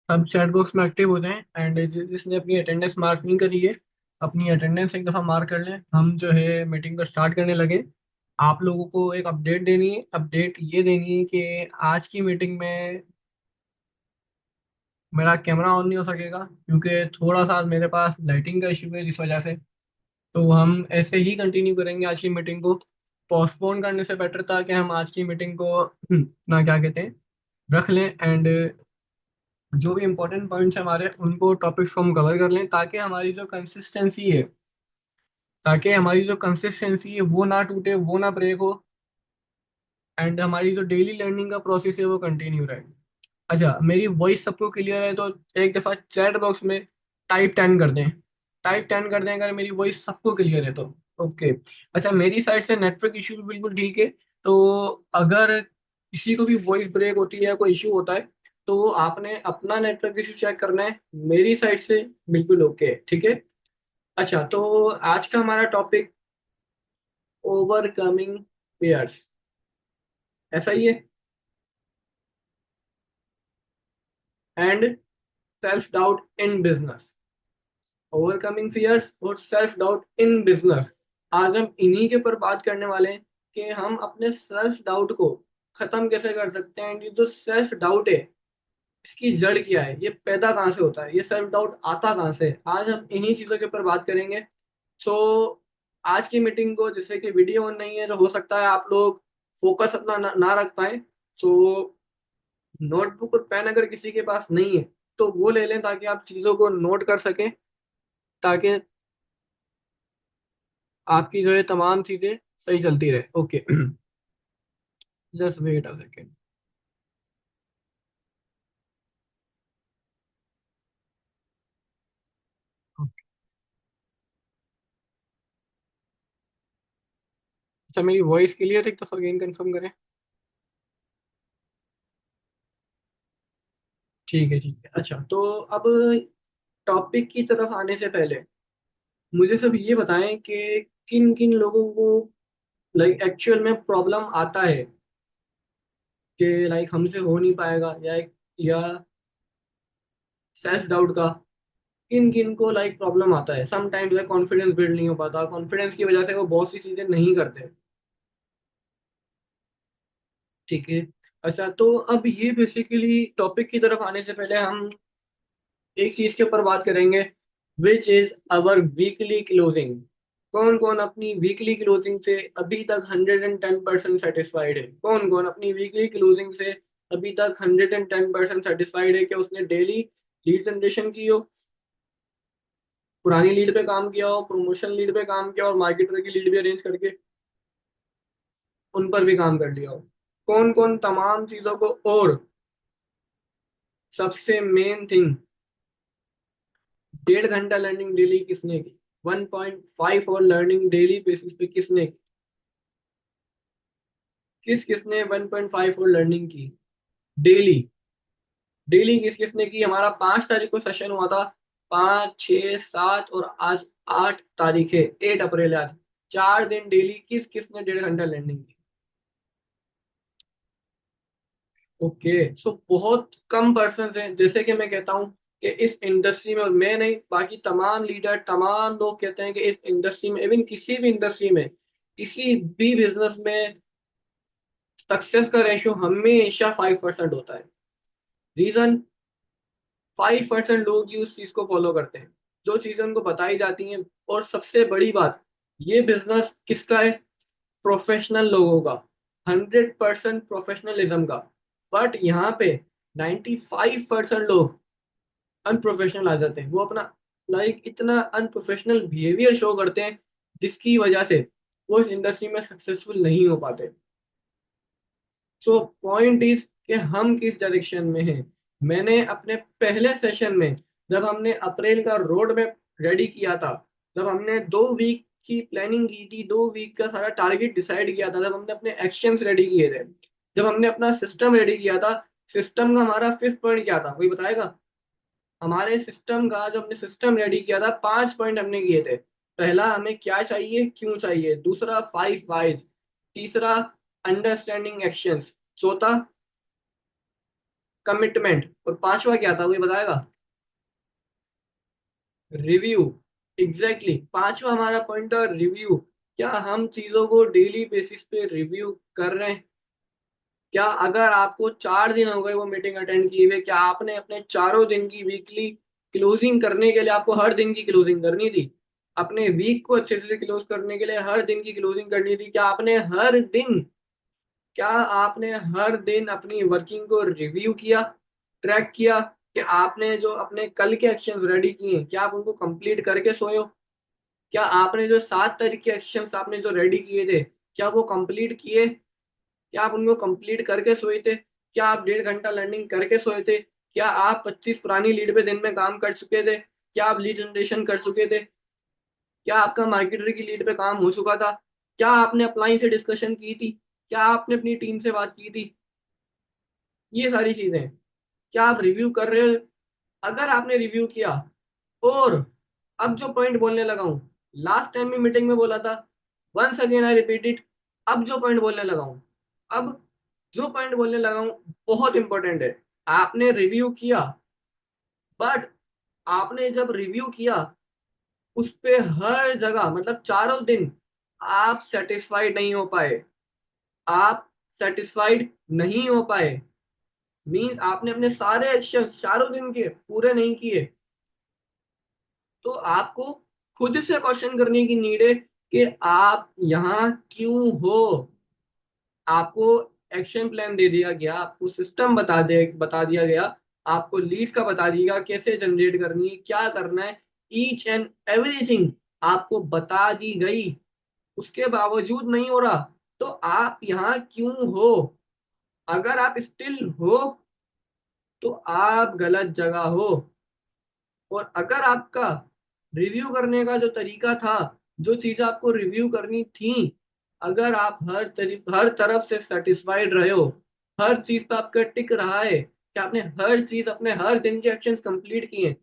सब chat box में active हो जाएं एंड जिसने अपनी अटेंडेंस मार्क नहीं करी है अपनी अटेंडेंस एक दफ़ा मार्क कर लें। हम जो है मीटिंग को स्टार्ट करने लगे। आप लोगों को एक अपडेट देनी है। अपडेट ये देनी है कि आज की मीटिंग में मेरा कैमरा ऑन नहीं हो सकेगा क्योंकि थोड़ा सा मेरे पास लाइटिंग का इशू है जिस वजह से। तो हम ऐसे ही कंटिन्यू करेंगे आज की मीटिंग को। पोस्टपोन करने से बेटर था कि हम आज की मीटिंग को ना क्या कहते हैं रख लें एंड जो भी इंपॉर्टेंट पॉइंट्स हैं हमारे उनको टॉपिक्स को हम कवर कर लें ताकि हमारी जो कंसिस्टेंसी है वो ना टूटे, वो ना ब्रेक हो एंड हमारी जो डेली लर्निंग का प्रोसेस है वो कंटिन्यू रहे। अच्छा, मेरी वॉइस सबको क्लियर है तो एक दफ़ा चैट बॉक्स में टाइप 10 कर दें। टाइप 10 कर दें अगर मेरी वॉइस सबको क्लियर है तो। ओके। अच्छा, मेरी साइड से नेटवर्क इशू भी बिल्कुल ठीक है। तो अगर किसी को भी वॉइस ब्रेक होती है या कोई इशू होता है तो आपने अपना नेटवर्क इशू चेक करना है। मेरी साइड से बिल्कुल ओके है, ठीक है। अच्छा, तो आज का हमारा टॉपिक ओवरकमिंग फियर्स, ऐसा ही है, and self doubt in business. Overcoming fears और सेल्फ डाउट इन बिजनेस। आज हम इन्हीं के ऊपर बात करने वाले हैं कि हम अपने सेल्फ डाउट को खत्म कैसे कर सकते हैं। ये जो सेल्फ डाउट है इसकी जड़ क्या है, ये पैदा कहाँ से होता है, ये सेल्फ डाउट आता कहाँ से है? आज हम इन्हीं चीजों के ऊपर बात करेंगे। सो आज की मीटिंग को, जैसे कि वीडियो ऑन नहीं है तो हो सकता है आप लोग फोकस अपना ना रख पाए। तो नोटबुक और पेन अगर किसी के पास नहीं है तो वो ले लें ताकि आप चीजों को नोट कर सकें, ताकि आपकी जो है तमाम चीजें सही चलती रहे। Okay. Just wait a second. अच्छा, मेरी वॉइस क्लियर है? एक दफा अगेन कंफर्म करें। ठीक है, ठीक है। अच्छा, तो अब टॉपिक की तरफ आने से पहले मुझे सब ये बताएं कि किन किन लोगों को लाइक एक्चुअल में प्रॉब्लम आता है कि लाइक हमसे हो नहीं पाएगा, या सेल्फ डाउट का किन किन को लाइक प्रॉब्लम आता है। समटाइम्स कॉन्फिडेंस बिल्ड नहीं हो पाता, कॉन्फिडेंस की वजह से वो बहुत सी चीजें नहीं करते। ठीक है। अच्छा, तो अब ये बेसिकली टॉपिक की तरफ आने से पहले हम एक चीज के ऊपर बात करेंगे, which is our weekly closing. कौन कौन अपनी वीकली क्लोजिंग से अभी तक 110% सेटिस्फाइड है? कौन कौन अपनी वीकली क्लोजिंग से अभी तक 110% सेटिस्फाइड है कि उसने डेली लीड जनरेशन की हो, पुरानी लीड पे काम किया हो, प्रमोशन लीड पे काम किया हो और मार्केटर की लीड भी अरेंज करके उन पर भी काम कर लिया हो? कौन कौन तमाम चीजों को, और सबसे मेन थिंग, 1.5 घंटा लर्निंग डेली किसने की? 1.5 और लर्निंग डेली बेसिस पे किसने की? किसने 1.5 और लर्निंग की डेली? डेली किसने की? हमारा 5 तारीख को सेशन हुआ था। 5, 6, 7 और आज 8 तारीख है, 8 अप्रैल है आज। 4 दिन डेली किसने 1.5 घंटा लर्निंग की? ओके। सो बहुत कम पर्सन हैं, जैसे कि मैं कहता हूँ कि इस इंडस्ट्री में, और मैं नहीं बाकी तमाम लीडर तमाम लोग कहते हैं कि इस इंडस्ट्री में, इवन किसी भी इंडस्ट्री में, किसी भी बिजनेस में सक्सेस का रेशियो हमेशा 5% होता है। रीजन, 5% लोग ही उस चीज को फॉलो करते हैं जो चीजें उनको बताई जाती हैं। और सबसे बड़ी बात, ये बिजनेस किसका है? प्रोफेशनल लोगों का, 100% प्रोफेशनलिज्म का। बट यहाँ पे 95% लोग अनप्रोफेशनल आ जाते हैं। वो अपना इतना अनप्रोफेशनल बिहेवियर शो करते हैं जिसकी वजह से वो इस इंडस्ट्री में सक्सेसफुल नहीं हो पाते। सो पॉइंट इज कि हम किस डायरेक्शन में हैं। मैंने अपने पहले सेशन में, जब हमने अप्रैल का रोड मैप रेडी किया था, जब हमने 2 वीक की प्लानिंग की थी, 2 वीक का सारा टारगेट डिसाइड किया था, जब हमने अपने एक्शंस रेडी किए थे, जब हमने अपना सिस्टम रेडी किया था, सिस्टम का हमारा 5th पॉइंट क्या था, कोई बताएगा? हमारे सिस्टम का, जो हमने सिस्टम रेडी किया था, 5 पॉइंट हमने किए थे। पहला, हमें क्या चाहिए, क्यों चाहिए। दूसरा, 5 वाइज। तीसरा, अंडरस्टैंडिंग एक्शंस। चौथा, कमिटमेंट, और पांचवा क्या था वो ये बताएगा? रिव्यू। एग्जैक्टली, पांचवा हमारा पॉइंट है रिव्यू। क्या हम चीजों को डेली बेसिस पे रिव्यू कर रहे हैं? क्या अगर आपको 4 दिन हो गए वो मीटिंग अटेंड किए हुए, क्या आपने अपने चारों दिन की वीकली क्लोजिंग करने के लिए आपको हर दिन की क्लोजिंग करनी थी? अपने वीक को अच्छे से क्लोज करने के लिए हर दिन की क्लोजिंग करनी थी? क्या आपने हर दिन अपनी वर्किंग को रिव्यू किया, ट्रैक किया कि आपने जो अपने कल के एक्शंस रेडी किए हैं क्या आप उनको कंप्लीट करके सोए हो? क्या आपने जो 7 तारीख के एक्शंस आपने जो रेडी किए थे क्या वो कंप्लीट किए? क्या आप उनको कंप्लीट करके सोए थे? क्या आप 1.5 घंटा लर्निंग करके सोए थे? क्या आप 25 पुरानी लीड पे दिन में काम कर चुके थे? क्या आप लीड जनरेशन कर चुके थे? क्या आपका मार्केटर की लीड पे काम हो चुका था? क्या आपने अपलाइन से डिस्कशन की थी? क्या आपने अपनी टीम से बात की थी? ये सारी चीजें क्या आप रिव्यू कर रहे हो? अगर आपने रिव्यू किया, और अब जो पॉइंट बोलने लगा हूं, लास्ट टाइम भी मीटिंग में बोला था, once again I repeat it, अब जो पॉइंट बोलने लगा हूं, अब जो पॉइंट बोलने लगा हूं बहुत इंपॉर्टेंट है। आपने रिव्यू किया, बट आपने जब रिव्यू किया उस पे हर जगह मतलब चारों दिन आप सेटिस्फाइड नहीं हो पाए, आप सेटिस्फाइड नहीं हो पाए, मीन्स आपने अपने सारे एक्शन चारों दिन के पूरे नहीं किए, तो आपको खुद से क्वेश्चन करने की नीड है कि आप यहाँ क्यों हो। आपको एक्शन प्लान दे दिया गया, आपको सिस्टम बता दिया गया, आपको लीड्स का बता दिया कैसे जनरेट करनी है, क्या करना है, ईच एंड एवरीथिंग आपको बता दी गई, उसके बावजूद नहीं हो रहा, तो आप यहाँ क्यों हो? अगर आप स्टिल हो तो आप गलत जगह हो। और अगर आपका रिव्यू करने का जो तरीका था, जो चीज आपको रिव्यू करनी थी, अगर आप हर तरफ से सेटिस्फाइड रहे हो, हर चीज पे आपका टिक रहा है कि आपने हर चीज अपने हर दिन के एक्शंस कंप्लीट किए हैं,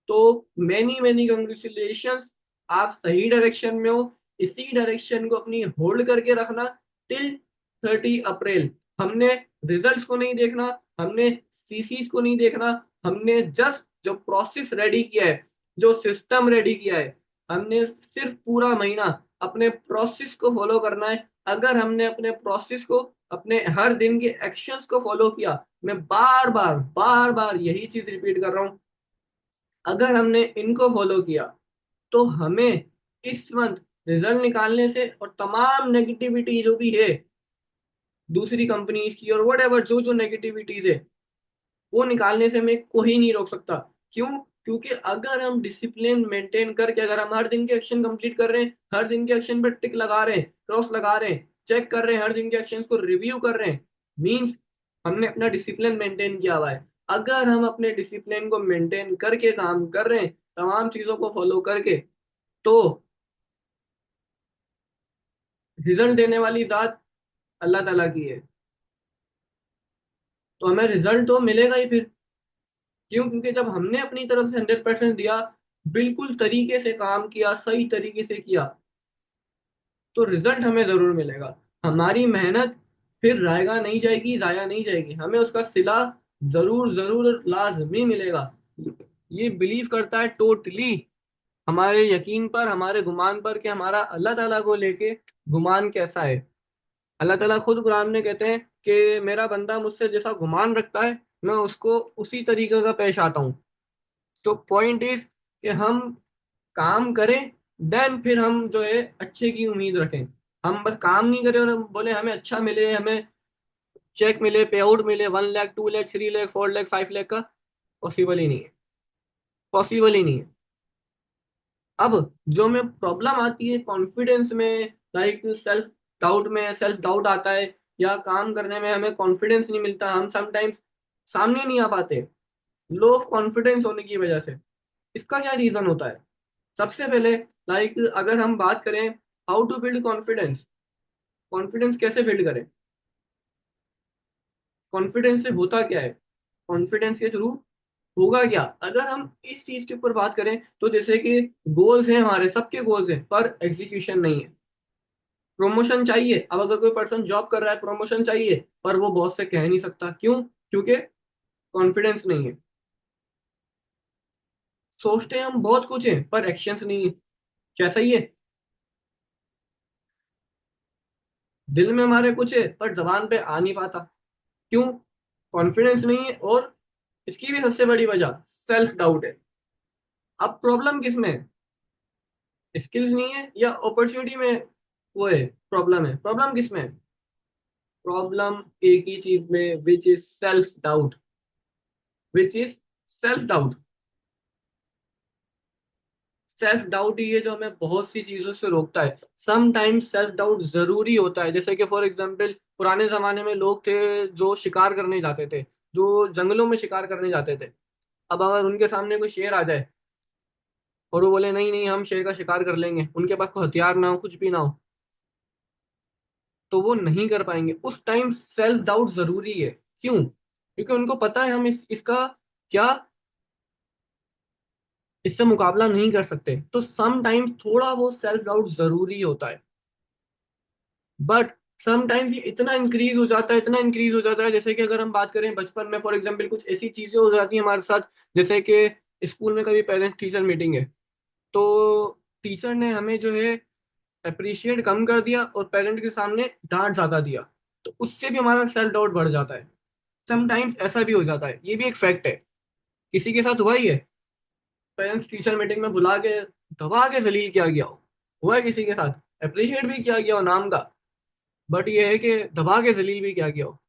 तो मैनी मैनी कंग्रेचुलेशंस, आप सही डायरेक्शन में हो। इसी डायरेक्शन को अपनी होल्ड करके रखना टिल 30 अप्रैल। हमने रिजल्ट्स को नहीं देखना, हमने सीसीस को नहीं देखना, हमने जस्ट जो प्रोसेस रेडी किया है, जो सिस्टम रेडी किया है, हमने सिर्फ पूरा महीना अपने प्रोसेस को फॉलो करना है। अगर हमने अपने प्रोसेस को, अपने हर दिन के एक्शंस को फॉलो किया, मैं बार बार यही चीज रिपीट कर रहा हूं, अगर हमने इनको फॉलो किया तो हमें इस मंथ रिजल्ट निकालने से और तमाम नेगेटिविटी जो भी है दूसरी कंपनीज की और वट एवर जो जो नेगेटिविटीज है वो निकालने से हमें कोई नहीं रोक सकता। क्यों? क्योंकि अगर हम डिसिप्लिन मेंटेन करके, अगर हम हर दिन के एक्शन कंप्लीट कर रहे हैं, हर दिन के एक्शन पर टिक लगा रहे हैं, क्रॉस लगा रहे हैं, चेक कर रहे हैं, हर दिन के एक्शन को रिव्यू कर रहे हैं, मीन्स हमने अपना डिसिप्लिन मेंटेन किया हुआ है। अगर हम अपने डिसिप्लिन को मेंटेन करके काम कर रहे हैं, तमाम चीजों को फॉलो करके, तो रिजल्ट देने वाली जात अल्लाह ताला की है, तो हमें रिजल्ट तो मिलेगा ही फिर। क्यों? क्योंकि जब हमने अपनी तरफ से 100% दिया, बिल्कुल तरीके से काम किया, सही तरीके से किया, तो रिजल्ट हमें जरूर मिलेगा। हमारी मेहनत फिर रायगा नहीं जाएगी, जाया नहीं जाएगी, हमें उसका सिला जरूर जरूर लाजमी मिलेगा। ये बिलीव करता है टोटली हमारे यकीन पर, हमारे गुमान पर कि हमारा अल्लाह ताला को लेके गुमान कैसा है। अल्लाह ताला खुद कुरान में कहते हैं कि मेरा बंदा मुझसे जैसा गुमान रखता है मैं उसको उसी तरीके का पेश आता हूँ। तो पॉइंट इज कि हम काम करें, देन फिर हम जो है अच्छे की उम्मीद रखें। हम बस काम नहीं करें और हम बोले हमें अच्छा मिले, हमें चेक मिले, पे आउट मिले 1 लाख 2 लाख 3 लाख 4 लाख 5 लाख का, पॉसिबल ही नहीं है, पॉसिबल ही नहीं है। अब जो में प्रॉब्लम आती है कॉन्फिडेंस में, लाइक सेल्फ डाउट में, सेल्फ डाउट आता है, या काम करने में हमें कॉन्फिडेंस नहीं मिलता, हम समटाइम्स सामने नहीं आ पाते लो ऑफ कॉन्फिडेंस होने की वजह से। इसका क्या रीजन होता है? सबसे पहले, लाइक अगर हम बात करें how to build confidence, confidence कैसे बिल्ड करें, कॉन्फिडेंस से होता क्या है, कॉन्फिडेंस के थ्रू होगा क्या? अगर हम इस चीज के ऊपर बात करें तो जैसे कि गोल्स हैं, हमारे सबके गोल्स हैं पर एग्जीक्यूशन नहीं है। प्रमोशन चाहिए, अब अगर कोई पर्सन जॉब कर रहा है प्रमोशन चाहिए, पर वो बॉस से कह नहीं सकता। क्यों? क्योंकि कॉन्फिडेंस नहीं है। सोचते हैं हम बहुत कुछ है पर एक्शंस नहीं है। क्या सही है? दिल में हमारे कुछ है पर जबान पे आ नहीं पाता। क्यों? कॉन्फिडेंस नहीं है। और इसकी भी सबसे बड़ी वजह सेल्फ डाउट है। अब प्रॉब्लम किस में है? स्किल्स नहीं है या अपॉर्चुनिटी में? वो है प्रॉब्लम, है प्रॉब्लम किस में है? प्रॉब्लम एक ही चीज में, which is self doubt. Which is self doubt. Self doubt ही है जो हमें बहुत सी चीजों से रोकता है। समटाइम्स सेल्फ डाउट जरूरी होता है। जैसे कि फॉर एग्जांपल पुराने जमाने में लोग थे जो शिकार करने जाते थे, जो जंगलों में शिकार करने जाते थे। अब अगर उनके सामने कोई शेर आ जाए और वो बोले नहीं नहीं हम शेर का शिकार कर लेंगे, उनके पास कोई हथियार ना हो कुछ भी ना हो, तो वो नहीं कर पाएंगे। उस टाइम सेल्फ डाउट जरूरी है। क्यों? क्योंकि उनको पता है हम इसका क्या, इससे मुकाबला नहीं कर सकते। तो सम टाइम्स थोड़ा वो सेल्फ डाउट जरूरी होता है। बट समटाइम्स ये इतना इंक्रीज हो जाता है, इतना इंक्रीज हो जाता है। जैसे कि अगर हम बात करें बचपन में फॉर एग्जांपल कुछ ऐसी चीजें हो जाती हैं हमारे साथ, जैसे कि स्कूल में कभी पेरेंट टीचर मीटिंग है, तो टीचर ने हमें जो है अप्रिशिएट कम कर दिया और पेरेंट के सामने डांट ज्यादा दिया, तो उससे भी हमारा सेल्फ डाउट बढ़ जाता है। समटाइम्स ऐसा भी हो जाता है, ये भी एक फैक्ट है। किसी के साथ हुआ ही है, पेरेंट्स टीचर मीटिंग में बुला के दबा के जलील किया गया हो। हुआ है किसी के साथ, अप्रिशिएट भी किया गया हो नाम का, बट ये है कि दबा के जलील भी किया गया हो।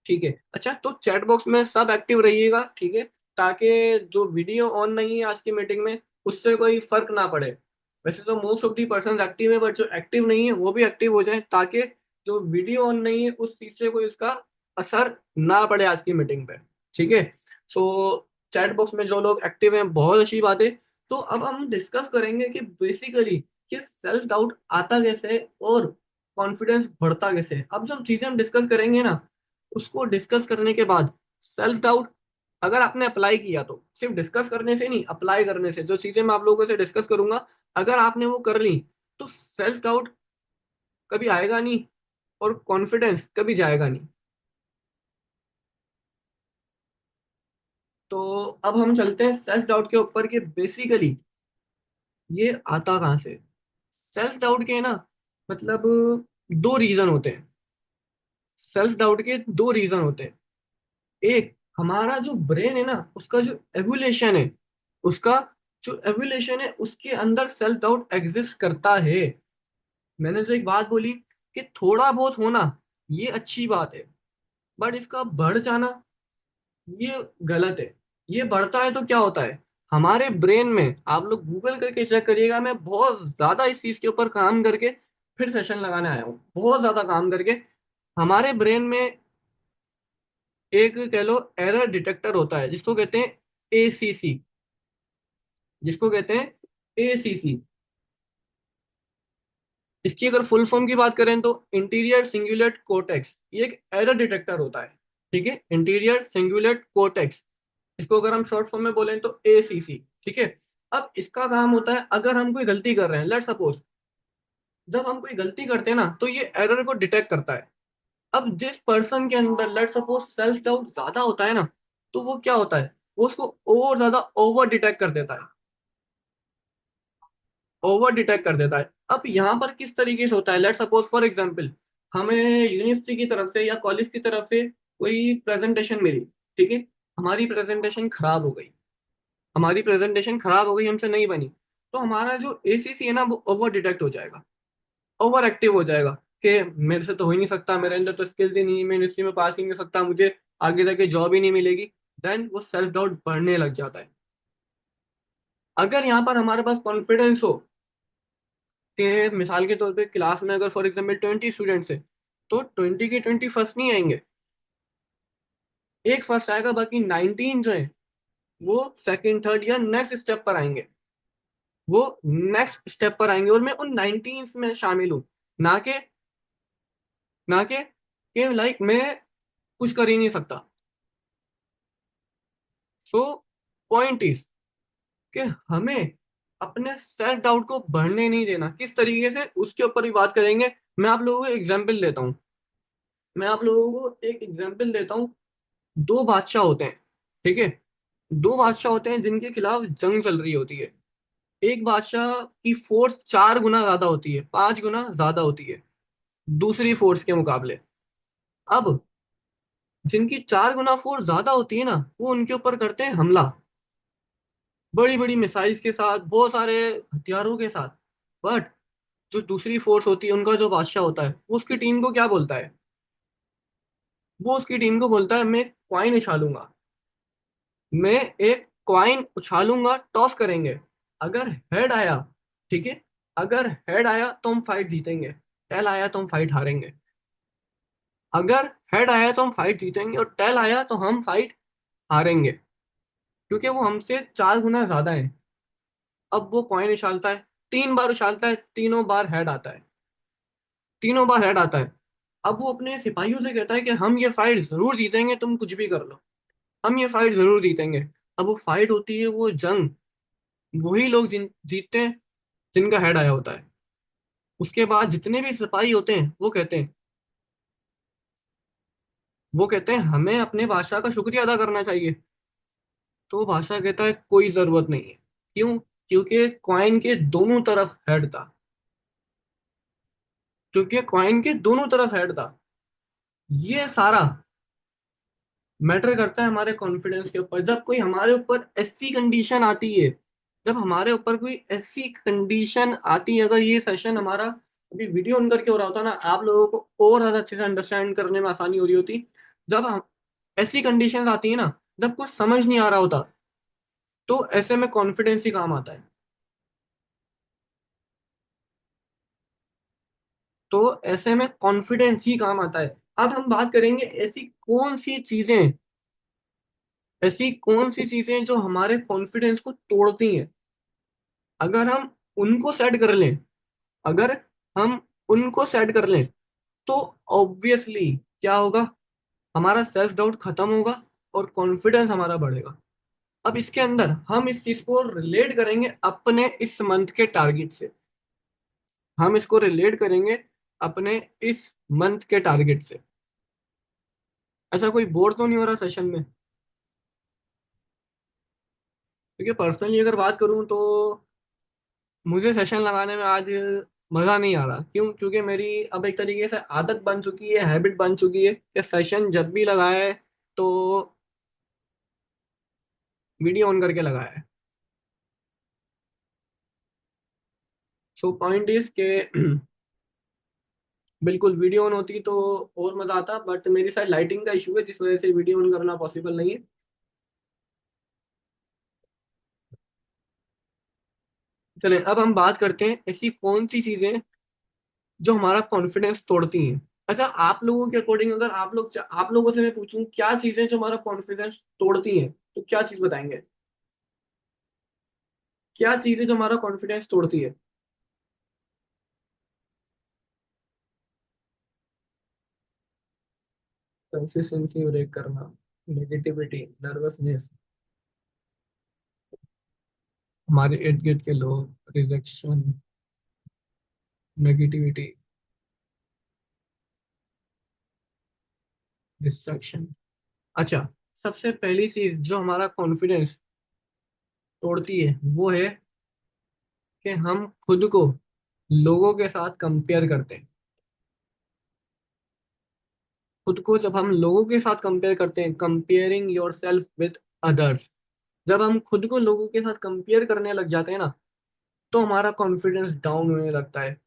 ठीक है, अच्छा तो चैट बॉक्स में सब एक्टिव रहिएगा, ठीक है, ताकि जो वीडियो ऑन नहीं है आज की मीटिंग में उससे कोई फर्क ना पड़े। वैसे तो most of the person active है, बट जो एक्टिव नहीं है वो भी एक्टिव हो जाए, ताकि जो वीडियो ऑन नहीं है उस चीज से कोई उसका असर ना पड़े आज की मीटिंग पे। ठीक है, सो चैट बॉक्स में जो लोग एक्टिव हैं बहुत अच्छी बात है। तो अब हम डिस्कस करेंगे कि बेसिकली कि सेल्फ डाउट आता कैसे है और कॉन्फिडेंस बढ़ता कैसे है। अब जो चीजें हम डिस्कस करेंगे ना, उसको डिस्कस करने के बाद सेल्फ डाउट अगर आपने अप्लाई किया, तो सिर्फ डिस्कस करने से नहीं, अप्लाई करने से, जो चीजें मैं आप लोगों से डिस्कस करूंगा अगर आपने वो कर ली, तो सेल्फ डाउट कभी आएगा नहीं और कॉन्फिडेंस कभी जाएगा नहीं। तो अब हम चलते हैं सेल्फ डाउट के ऊपर कि बेसिकली ये आता कहाँ से। सेल्फ डाउट के ना मतलब दो रीजन होते हैं। सेल्फ डाउट के दो रीजन होते हैं। एक, हमारा जो ब्रेन है ना उसका जो एवोल्यूशन है, उसका जो एवोल्यूशन है उसके अंदर सेल्फ डाउट एग्जिस्ट करता है। मैंने जो एक बात बोली कि थोड़ा बहुत होना ये अच्छी बात है, बट इसका बढ़ जाना ये गलत है। ये बढ़ता है तो क्या होता है हमारे ब्रेन में, आप लोग गूगल करके चेक करिएगा, मैं बहुत ज्यादा इस चीज के ऊपर काम करके फिर सेशन लगाने आया हूँ, बहुत ज्यादा काम करके। हमारे ब्रेन में एक कह लो एरर डिटेक्टर होता है जिसको कहते हैं एसीसी, जिसको कहते हैं एसीसी। इसकी अगर फुल फॉर्म की बात करें तो इंटीरियर सिंगुलेट कोर्टेक्स, ये एक एरर डिटेक्टर होता है। ठीक है, इंटीरियर सिंगुलेट कोर्टेक्स, इसको अगर हम शॉर्ट फॉर्म में बोलें तो एसीसी। ठीक है, अब इसका काम होता है अगर हम कोई गलती कर रहे हैं, लेट सपोज जब हम कोई गलती करते हैं ना तो ये एरर को डिटेक्ट करता है। अब जिस पर्सन के अंदर लेट सपोज सेल्फ डाउट ज्यादा होता है ना, तो वो क्या होता है, वो उसको और ज्यादा ओवर डिटेक्ट कर देता है, ओवर डिटेक्ट कर देता है। अब यहाँ पर किस तरीके से होता है, लेट सपोज फॉर एग्जांपल हमें यूनिवर्सिटी की तरफ से या कॉलेज की तरफ से कोई प्रेजेंटेशन मिली। ठीक है, हमारी प्रेजेंटेशन खराब हो गई, हमारी प्रेजेंटेशन खराब हो गई, हमसे नहीं बनी, तो हमारा जो एसीसी है ना वो ओवर डिटेक्ट हो जाएगा, ओवर एक्टिव हो जाएगा कि मेरे से तो हो ही नहीं सकता, मेरे अंदर तो स्किल्स ही नहीं है, मैं यूनिवर्सिटी में पास ही नहीं हो सकता, मुझे आगे जाके जॉब ही नहीं मिलेगी। देन वो सेल्फ डाउट बढ़ने लग जाता है। अगर यहाँ पर हमारे पास कॉन्फिडेंस हो कि मिसाल के तौर पे क्लास में अगर फॉर एग्जांपल 20 स्टूडेंट्स है, तो 20 के 20 फर्स्ट नहीं आएंगे, एक फर्स्ट आएगा, बाकी 19 जो है वो सेकंड थर्ड या नेक्स्ट स्टेप पर आएंगे। वो नेक्स्ट स्टेप पर आएंगे और मैं उन 19 में शामिल हूँ, ना के ना के कि लाइक मैं कुछ कर ही नहीं सकता। सो पॉइंट इज कि हमें अपने सेल्फ डाउट को बढ़ने नहीं देना। किस तरीके से उसके ऊपर भी बात करेंगे, मैं आप लोगों को एग्जाम्पल देता हूँ। मैं आप लोगों को एक एग्जांपल देता हूँ। दो बादशाह होते हैं, ठीक है। दो बादशाह होते हैं जिनके खिलाफ जंग चल रही होती है। एक बादशाह की फोर्स 4 गुना ज्यादा होती है, 5 गुना ज्यादा होती है दूसरी फोर्स के मुकाबले। अब जिनकी 4 गुना फोर्स ज्यादा होती है ना, वो उनके ऊपर करते हैं हमला, बड़ी बड़ी मिसाइल्स के साथ, बहुत सारे हथियारों के साथ। बट जो दूसरी फोर्स होती है, उनका जो बादशाह होता है, वो उसकी टीम को क्या बोलता है? वो उसकी टीम को बोलता है, मैं कॉइन उछालूंगा, मैं एक कॉइन उछालूंगा, टॉस करेंगे। अगर हेड आया, ठीक है, अगर हेड आया तो हम फाइट जीतेंगे, टेल आया तो हम फाइट हारेंगे। अगर हेड आया तो हम फाइट जीतेंगे और टेल आया तो हम फाइट हारेंगे, क्योंकि वो हमसे 4 गुना ज्यादा है। अब वो कॉइन उछालता है, 3 बार उछालता है, तीनों बार हेड आता है, तीनों बार हेड आता है। अब वो अपने सिपाहियों से कहता है कि हम ये फाइट जरूर जीतेंगे, तुम कुछ भी कर लो, हम ये फाइट जरूर जीतेंगे। अब वो फाइट होती है, वो जंग, वही लोग जीतते हैं जिनका हेड आया होता है। उसके बाद जितने भी सिपाही होते हैं, वो कहते हैं हमें अपने बादशाह का शुक्रिया अदा करना चाहिए। तो वो बादशाह कहता है कोई जरूरत नहीं है। क्यों? क्योंकि कॉइन के दोनों तरफ हेड था, क्योंकि कॉइन के दोनों तरफ हेड था। ये सारा मैटर करता है हमारे कॉन्फिडेंस के ऊपर। जब कोई हमारे ऊपर ऐसी कंडीशन आती है, जब हमारे ऊपर कोई ऐसी कंडीशन आती है, अगर ये सेशन हमारा अभी वीडियो ऑन करके हो रहा होता ना, आप लोगों को और ज्यादा अच्छे से अंडरस्टैंड करने में आसानी हो रही होती। जब हम ऐसी कंडीशंस आती है ना, जब कुछ समझ नहीं आ रहा होता, तो ऐसे में कॉन्फिडेंस ही काम आता है। तो ऐसे में कॉन्फिडेंस ही काम आता है। अब हम बात करेंगे ऐसी कौन सी चीजें जो हमारे कॉन्फिडेंस को तोड़ती हैं। अगर हम उनको सेट कर लें, अगर हम उनको सेट कर लें, तो ऑब्वियसली क्या होगा? हमारा सेल्फ डाउट खत्म होगा और कॉन्फिडेंस हमारा बढ़ेगा। अब इसके अंदर हम इस चीज को रिलेट करेंगे अपने इस मंथ के टारगेट से। हम इसको रिलेट करेंगे अपने इस मंथ के टारगेट से। ऐसा कोई बोर तो नहीं हो रहा सेशन में? क्योंकि पर्सनली अगर बात करूं तो मुझे सेशन लगाने में आज मजा नहीं आ रहा। क्यों? क्योंकि मेरी अब एक तरीके से आदत बन चुकी है, हैबिट बन चुकी है कि सेशन जब भी लगाए तो वीडियो ऑन करके लगाए। सो पॉइंट इज के बिल्कुल वीडियो ऑन होती तो और मजा आता, बट मेरी साइड लाइटिंग का इशू है, जिस वजह से वीडियो ऑन करना पॉसिबल नहीं है। चलें, अब हम बात करते हैं ऐसी कौन सी चीजें जो हमारा कॉन्फिडेंस तोड़ती हैं। अच्छा, आप लोगों के अकॉर्डिंग अगर आप लोगों से मैं पूछूं क्या चीजें जो हमारा कॉन्फिडेंस तोड़ती हैं, तो क्या चीज बताएंगे? क्या चीजें जो हमारा कॉन्फिडेंस तोड़ती है? कंसिस्टेंसी ब्रेक करना, नेगेटिविटी, नर्वसनेस, हमारे इर्द गिर्द के लोग, रिजेक्शन, नेगेटिविटी, डिस्ट्रैक्शन। अच्छा, सबसे पहली चीज जो हमारा कॉन्फिडेंस तोड़ती है वो है कि हम खुद को लोगों के साथ कंपेयर करते हैं। खुद को जब हम लोगों के साथ कंपेयर करते हैं, comparing yourself with others, जब हम खुद को लोगों के साथ कंपेयर करने लग जाते हैं ना, तो हमारा कॉन्फिडेंस डाउन होने लगता है।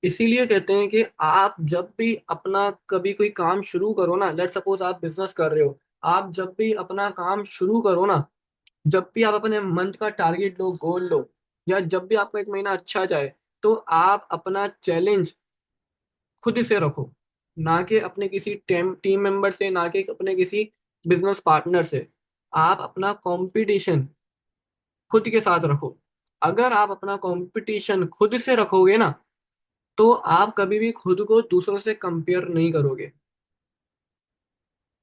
इसीलिए कहते हैं कि आप जब भी अपना कभी कोई काम शुरू करो ना, लेट सपोज आप बिजनेस कर रहे हो, आप जब भी अपना काम शुरू करो ना, जब भी आप अपने मंथ का टारगेट लो, गोल लो, या जब भी आपका एक महीना अच्छा जाए, तो आप अपना चैलेंज खुद से रखो, ना कि अपने किसी टीम टीम मेंबर से, ना कि अपने किसी बिजनेस पार्टनर से। आप अपना कंपटीशन खुद के साथ रखो। अगर आप अपना कंपटीशन खुद से रखोगे ना, तो आप कभी भी खुद को दूसरों से कंपेयर नहीं करोगे।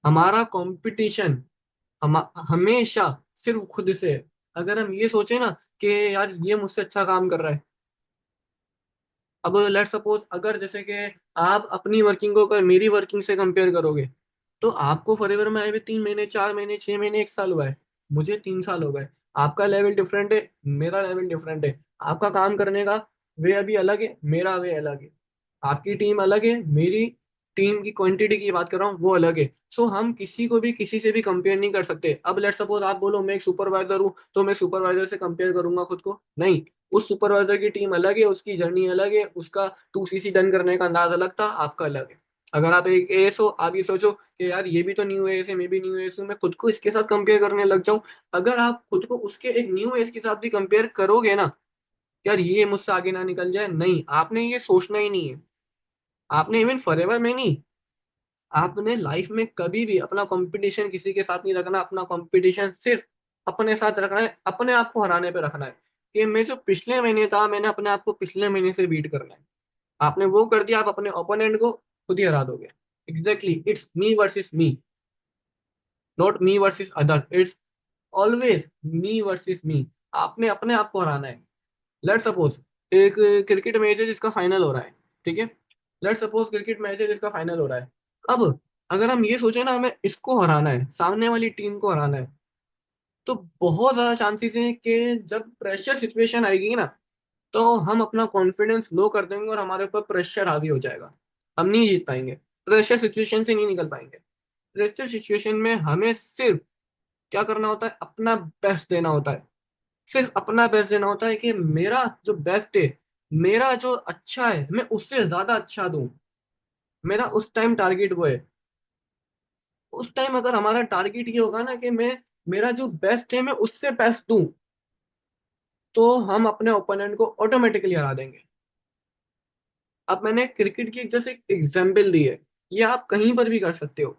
हमारा कंपटीशन हम हमेशा सिर्फ खुद से है। अगर हम ये सोचे ना कि यार ये मुझसे अच्छा काम कर रहा है, अब लेट सपोज अगर जैसे कि आप अपनी वर्किंग को अगर मेरी वर्किंग से कंपेयर करोगे, तो आपको फॉरएवर में आए हुए 3 महीने, 4 महीने, 6 महीने, 1 साल हुआ है। मुझे 3 साल हो गए। आपका लेवल डिफरेंट है, मेरा लेवल डिफरेंट है। आपका काम करने का वे अभी अलग है, मेरा वे अलग है। आपकी टीम अलग है, मेरी टीम की क्वांटिटी की बात कर रहा हूँ वो अलग है। सो हम किसी को भी किसी से भी कंपेयर नहीं कर सकते। अब लेट सपोज आप बोलो मैं एक सुपरवाइजर हूँ, तो मैं सुपरवाइजर से कंपेयर करूंगा खुद को? नहीं। उस सुपरवाइजर की टीम अलग है, उसकी जर्नी अलग है, उसका 2CC डन करने का अंदाज अलग था, आपका अलग है। अगर आप एक एएस हो, आप ये सोचो कि यार ये भी तो न्यू एएस है, मैं भी न्यू एएस हूँ, मैं खुद को इसके साथ कंपेयर करने लग जाऊं। अगर आप खुद को उसके एक न्यू एएस के साथ भी कंपेयर करोगे ना, यार ये मुझसे आगे ना निकल जाए, नहीं, आपने ये सोचना ही नहीं है। आपने इवन फॉरएवर में नहीं, आपने लाइफ में कभी भी अपना कंपटीशन किसी के साथ नहीं रखना। अपना कंपटीशन सिर्फ अपने साथ रखना है, अपने आप को हराने पे रखना है। कि मैं जो पिछले महीने था, मैंने अपने आप को पिछले महीने से बीट करना है। आपने वो कर दिया, आप अपने ओपोनेंट को खुद ही हरा दोगे। Exactly, it's me versus me, not me versus other, it's always me versus me. आपने अपने आप को हराना है। लेट सपोज एक क्रिकेट मैच है जिसका फाइनल हो रहा है, ठीक है? लेट सपोज क्रिकेट मैच है जिसका फाइनल हो रहा है। अब अगर हम ये सोचे ना हमें इसको हराना है, सामने वाली टीम को हराना है, तो बहुत ज्यादा चांसेस हैं कि जब प्रेशर सिचुएशन आएगी ना, तो हम अपना कॉन्फिडेंस लो कर देंगे और हमारे ऊपर प्रेशर हावी हो जाएगा। हम नहीं जीत पाएंगे, प्रेशर सिचुएशन से नहीं निकल पाएंगे। प्रेशर सिचुएशन में हमें सिर्फ क्या करना होता है? अपना बेस्ट देना होता है। सिर्फ अपना बेस्ट देना होता है कि मेरा जो बेस्ट है, मेरा जो अच्छा है, मैं उससे ज्यादा अच्छा दूं। मेरा उस टाइम टारगेट वो है। उस टाइम अगर हमारा टारगेट ये होगा ना कि मैं, मेरा जो बेस्ट है मैं उससे बेस्ट दूं, तो हम अपने ओपोनेंट को ऑटोमेटिकली हरा देंगे। अब मैंने क्रिकेट की जैसे एग्जाम्पल दी है, ये आप कहीं पर भी कर सकते हो।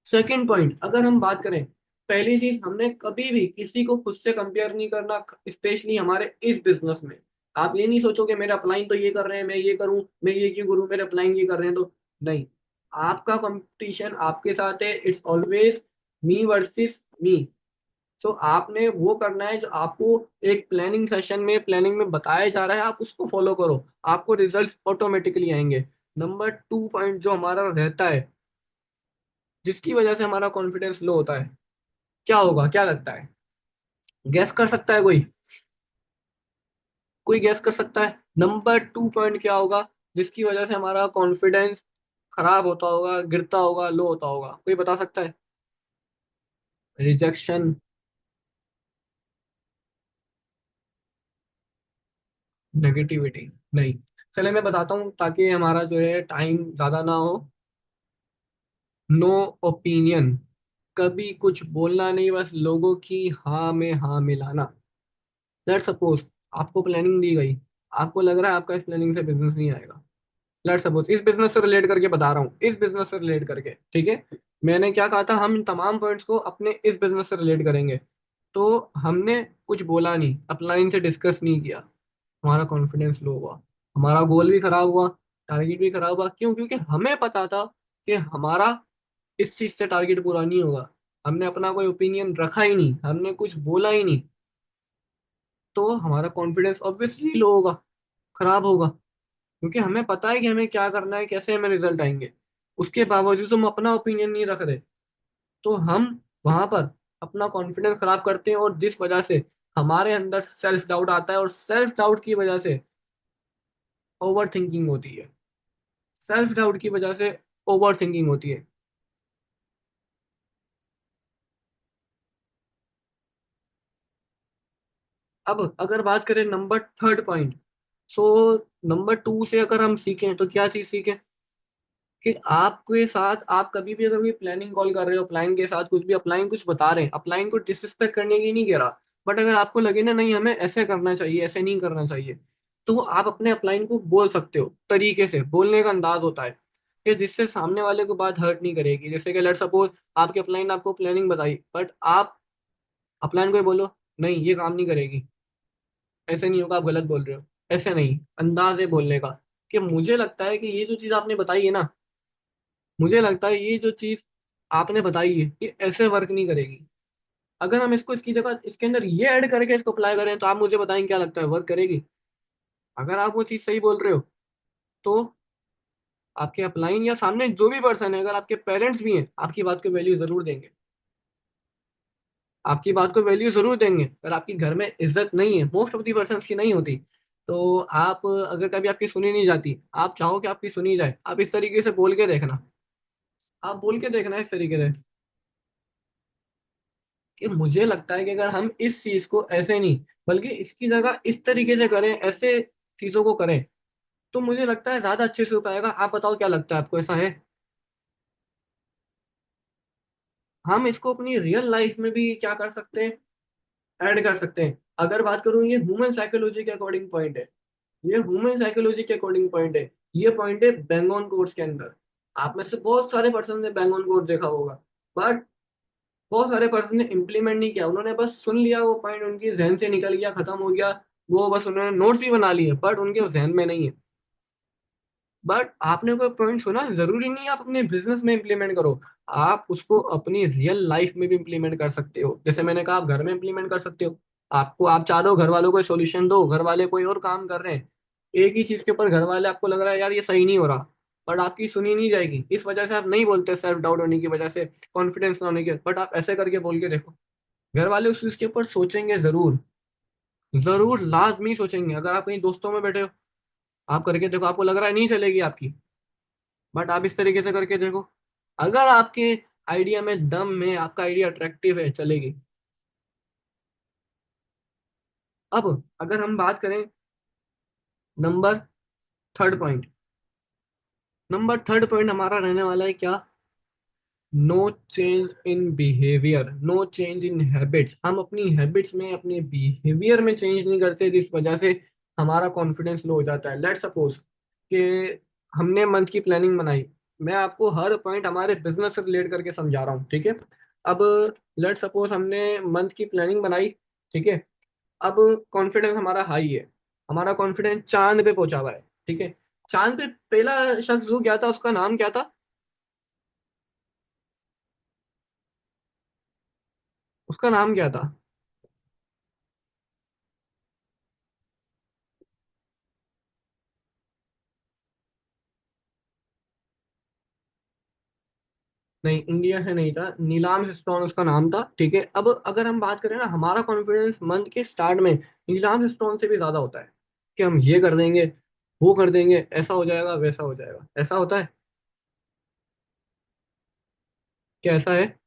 सेकंड पॉइंट अगर हम बात करें, पहली चीज, हमने कभी भी किसी को खुद से कंपेयर नहीं करना, स्पेशली हमारे इस बिजनेस में। आप ये नहीं सोचो कि मेरा अपलाइन तो ये कर रहे हैं, मैं ये करूं, मैं ये क्यों करूं, मेरे अपलाइन ये कर रहे हैं तो। नहीं, आपका कंपटीशन आपके साथ है, इट्स ऑलवेज मी वर्सेस मी। तो आपने वो करना है जो आपको एक प्लानिंग सेशन में, प्लानिंग में बताया जा रहा है, आप उसको फॉलो करो, आपको रिजल्ट्स ऑटोमेटिकली आएंगे। नंबर 2 पॉइंट जो हमारा रहता है, जिसकी वजह से हमारा कॉन्फिडेंस लो होता है, क्या होगा, क्या लगता है? गैस कर सकता है कोई? कोई गैस कर सकता है नंबर 2 पॉइंट क्या होगा जिसकी वजह से हमारा कॉन्फिडेंस खराब होता होगा, गिरता होगा, लो होता होगा? कोई बता सकता है? रिजेक्शन? नेगेटिविटी? नहीं। चले मैं बताता हूँ ताकि हमारा जो है टाइम ज्यादा ना हो। नो ओपिनियन, कभी कुछ बोलना नहीं, बस लोगों की हाँ में हाँ मिलाना। लेट सपोज आपको प्लानिंग दी गई, आपको लग रहा है आपका इस प्लानिंग से बिजनेस नहीं आएगा। लेट सपोज इस बिजनेस से रिलेट करके बता रहा हूँ, इस बिजनेस से रिलेट करके, ठीक है? मैंने क्या कहा था, हम इन तमाम पॉइंट्स को अपने इस बिजनेस से रिलेट करेंगे। तो हमने कुछ बोला नहीं, अपलाइन से डिस्कस नहीं किया, हमारा कॉन्फिडेंस लो हुआ, हमारा गोल भी खराब हुआ, टारगेट भी खराब हुआ। क्यों? क्योंकि हमें पता था कि हमारा इस चीज से टारगेट पूरा नहीं होगा। हमने अपना कोई ओपिनियन रखा ही नहीं, हमने कुछ बोला ही नहीं। तो हमारा कॉन्फिडेंस ऑब्वियसली लो होगा, खराब होगा। क्योंकि हमें पता है कि हमें क्या करना है, कैसे हमें रिजल्ट आएंगे। उसके बावजूद हम अपना ओपिनियन नहीं रख रहे, तो हम वहां पर अपना कॉन्फिडेंस खराब करते हैं, और जिस वजह से हमारे अंदर सेल्फ डाउट आता है, और सेल्फ डाउट की वजह से ओवर थिंकिंग होती है। सेल्फ डाउट की वजह से ओवर थिंकिंग होती है। अब अगर बात करें नंबर 3 पॉइंट, सो नंबर 2 से अगर हम सीखें तो क्या चीज सीखें? कि आपके साथ आप कभी भी अगर कोई प्लानिंग कॉल कर रहे हो, अपलाइन के साथ कुछ भी, अपलाइन कुछ बता रहे हैं, अपलाइन को डिसरिस्पेक्ट करने की नहीं कह रहा, बट अगर आपको लगे ना नहीं हमें ऐसे करना चाहिए, ऐसे नहीं करना चाहिए, तो आप अपने अपलाइन को बोल सकते हो। तरीके से बोलने का अंदाज होता है कि जिससे सामने वाले को बात हर्ट नहीं करेगी। जैसे कि लेट सपोज आपके अपलाइन आपको प्लानिंग बताई, बट आप अपलाइन को ही बोलो नहीं ये काम नहीं करेगी, ऐसे नहीं होगा, आप गलत बोल रहे हो। ऐसे नहीं, अंदाज है बोलने का कि मुझे लगता है कि ये जो चीज आपने बताई है ना, मुझे लगता है ये जो चीज आपने बताई है ये ऐसे वर्क नहीं करेगी। अगर हम इसको इसकी जगह इसके अंदर ये ऐड करके इसको अप्लाई करें, तो आप मुझे बताएं क्या लगता है वर्क करेगी? अगर आप वो चीज सही बोल रहे हो, तो आपके अपलाइन या सामने जो भी पर्सन है, अगर आपके पेरेंट्स भी हैं, आपकी बात को वैल्यू जरूर देंगे। आपकी बात को वैल्यू जरूर देंगे। अगर आपकी घर में इज्जत नहीं है, मोस्ट ऑफ दी पर्सन की नहीं होती, तो आप अगर कभी आपकी सुनी नहीं जाती, आप चाहो कि आपकी सुनी जाए, आप इस तरीके से बोल के देखना। आप बोल के देखना इस तरीके से कि मुझे लगता है कि अगर हम इस चीज को ऐसे नहीं, बल्कि इसकी जगह इस तरीके से करें, ऐसे चीजों को करें, तो मुझे लगता है ज्यादा अच्छे से हो पाएगा। आप बताओ क्या लगता है आपको, ऐसा है? हम इसको अपनी रियल लाइफ में भी क्या कर सकते हैं, ऐड कर सकते हैं। अगर बात करूं, ये ह्यूमन साइकोलॉजी के अकॉर्डिंग पॉइंट है। ये ह्यूमन साइकोलॉजी के अकॉर्डिंग पॉइंट है। ये पॉइंट है बैंगन कोर्स के अंदर। आप में से बहुत सारे पर्सन ने बैंगन कोर्स देखा होगा, बट बहुत सारे पर्सन ने इम्प्लीमेंट नहीं किया। उन्होंने बस सुन लिया, वो पॉइंट उनकी जहन से निकल गया, खत्म हो गया। वो बस उन्होंने नोट्स भी बना लिए, बट उनके जहन में नहीं है। बट आपने कोई पॉइंट सुना, जरूरी नहीं आप अपने बिजनेस में इंप्लीमेंट करो। आप उसको अपनी रियल लाइफ में भी इंप्लीमेंट कर सकते हो। जैसे मैंने कहा, आप घर में इंप्लीमेंट कर सकते हो। आपको, आप चाह रहे हो घर वालों को सॉल्यूशन दो, घर वाले कोई और काम कर रहे हैं, एक ही चीज के ऊपर घर वाले, आपको लग रहा है यार ये सही नहीं हो रहा, बट आपकी सुनी नहीं जाएगी। इस वजह से आप नहीं बोलते, सेल्फ डाउट होने की वजह से, कॉन्फिडेंस ना होने की। बट आप ऐसे करके बोल के देखो, घर वाले उस चीज के ऊपर सोचेंगे जरूर। जरूर लाजमी सोचेंगे। अगर आप कहीं दोस्तों में बैठे हो, आप करके देखो, आपको लग रहा है नहीं चलेगी आपकी, बट आप इस तरीके से करके देखो। अगर आपके आइडिया में दम में, आपका आइडिया अट्रैक्टिव है, चलेगी। अब अगर हम बात करें number third point, number third point हमारा रहने वाला है क्या? No change in behaviour, no change in habits. हम अपनी हैबिट्स में, अपने बिहेवियर में चेंज नहीं करते, जिस वजह से हमारा कॉन्फिडेंस लो हो जाता है। लेट सपोज कि हमने मंथ की प्लानिंग बनाई। मैं आपको हर पॉइंट हमारे बिजनेस से रिलेट करके समझा रहा हूँ, ठीक है? अब लेट सपोज हमने मंथ की प्लानिंग बनाई, ठीक है? अब कॉन्फिडेंस हमारा हाई है, हमारा कॉन्फिडेंस चांद पे पहुंचा हुआ है, ठीक है? चांद पे पहला शख्स जो गया था, उसका नाम क्या था? उसका नाम क्या था? नहीं, इंडिया से नहीं था, नीलाम स्टोन उसका नाम था, ठीक है? अब अगर हम बात करें ना, हमारा कॉन्फिडेंस मंथ के स्टार्ट में नीलाम स्टोन से भी ज्यादा होता है कि हम ये कर देंगे, वो कर देंगे, ऐसा हो जाएगा, वैसा हो जाएगा। ऐसा होता है? क्या ऐसा है?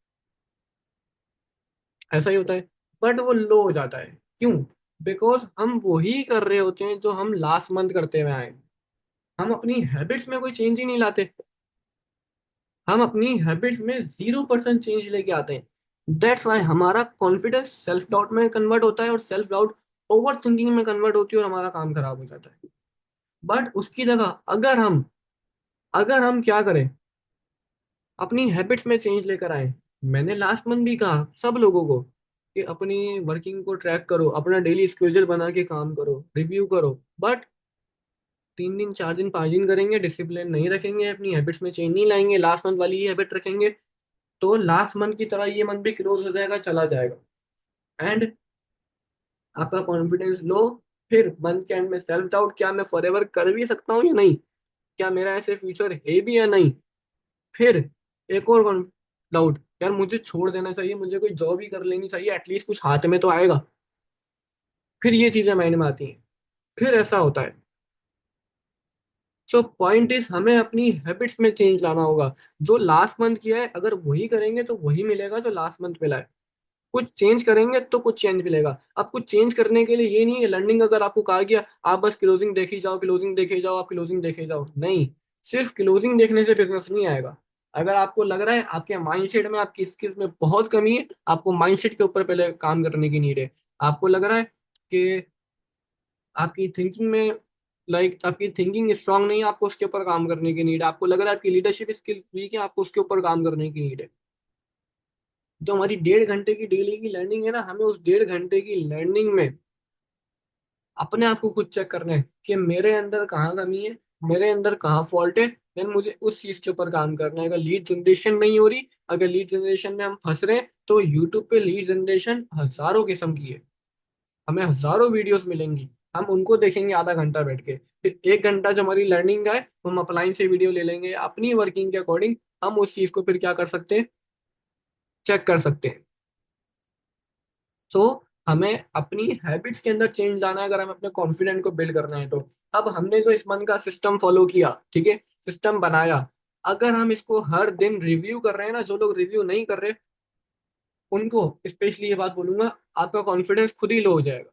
ऐसा ही होता है। बट वो लो हो जाता है, क्यों? बिकॉज हम वही कर रहे होते हैं जो हम लास्ट मंथ करते हुए आए हैं। हम अपनी हैबिट्स में कोई चेंज ही नहीं लाते। हम अपनी हैबिट्स में 0% चेंज लेके आते हैं। दैट्स वाई हमारा कॉन्फिडेंस सेल्फ डाउट में कन्वर्ट होता है, और सेल्फ डाउट ओवर थिंकिंग में कन्वर्ट होती है, और हमारा काम खराब हो जाता है। बट उसकी जगह अगर हम क्या करें, अपनी हैबिट्स में चेंज लेकर आए। मैंने लास्ट मंथ भी कहा सब लोगों को कि अपनी वर्किंग को ट्रैक करो, अपना डेली स्केड्यूल बना के काम करो, रिव्यू करो। बट 3 दिन, 4 दिन, 5 दिन करेंगे, डिसिप्लिन नहीं रखेंगे, अपनी हैबिट्स में चेंज नहीं लाएंगे, लास्ट मंथ वाली ही हैबिट रखेंगे, तो लास्ट मंथ की तरह ये मंथ भी क्लोज हो जाएगा, चला जाएगा। एंड आपका कॉन्फिडेंस लो। फिर मंथ के एंड में सेल्फ डाउट, क्या मैं फॉरएवर कर भी सकता हूँ या नहीं, क्या मेरा ऐसे फ्यूचर है भी या नहीं। फिर एक और डाउट, यार मुझे छोड़ देना चाहिए, मुझे कोई जॉब ही कर लेनी चाहिए, एटलीस्ट कुछ हाथ में तो आएगा। फिर ये चीजें माइंड में आती हैं। फिर ऐसा होता है। सो पॉइंट इज, हमें अपनी हैबिट्स में चेंज लाना होगा। जो लास्ट मंथ किया है, अगर वही करेंगे तो वही मिलेगा जो लास्ट मंथ मिला है। कुछ चेंज करेंगे तो कुछ चेंज मिलेगा। अब कुछ चेंज करने के लिए ये नहीं है लर्निंग, अगर आपको कहा गया आप बस क्लोजिंग देखे जाओ, क्लोजिंग देखे जाओ, आप क्लोजिंग देखे जाओ, नहीं। सिर्फ क्लोजिंग देखने से बिजनेस नहीं आएगा। अगर आपको लग रहा है आपके माइंडसेट में, आपकी स्किल्स में बहुत कमी है, आपको माइंडसेट के ऊपर पहले काम करने की नीड है। आपको लग रहा है कि आपकी थिंकिंग में, आपकी थिंकिंग स्ट्रांग नहीं है, आपको उसके ऊपर काम करने की नीड है। आपको लग रहा है आपकी लीडरशिप स्किल्स वीक है, आपको उसके ऊपर काम करने की नीड है। जो हमारी 1.5 घंटे की डेली की लर्निंग है ना, हमें उस 1.5 घंटे की लर्निंग में अपने आप को खुद चेक करना है कि मेरे अंदर कहाँ कमी है, मेरे अंदर कहाँ फॉल्ट है। देन मुझे उस चीज के ऊपर काम करना है। अगर लीड जनरेशन नहीं हो रही, अगर लीड जनरेशन में हम फंस रहे हैं, तो यूट्यूब पे लीड जनरेशन हजारों किस्म की है, हमें हजारों वीडियोस मिलेंगी। हम उनको देखेंगे आधा घंटा बैठ के, फिर 1 घंटा जो हमारी लर्निंग है हम अपलाइन से वीडियो ले लेंगे अपनी वर्किंग के अकॉर्डिंग। हम उस चीज को फिर क्या कर सकते हैं, चेक कर सकते हैं। सो हमें अपनी हैबिट्स के अंदर चेंज लाना है अगर हमें अपने कॉन्फिडेंट को बिल्ड करना है तो। अब हमने जो इस मंथ का सिस्टम फॉलो किया, ठीक है, सिस्टम बनाया, अगर हम इसको हर दिन रिव्यू कर रहे हैं ना, जो लोग रिव्यू नहीं कर रहे उनको स्पेशली ये बात बोलूंगा, आपका कॉन्फिडेंस खुद ही लो हो जाएगा,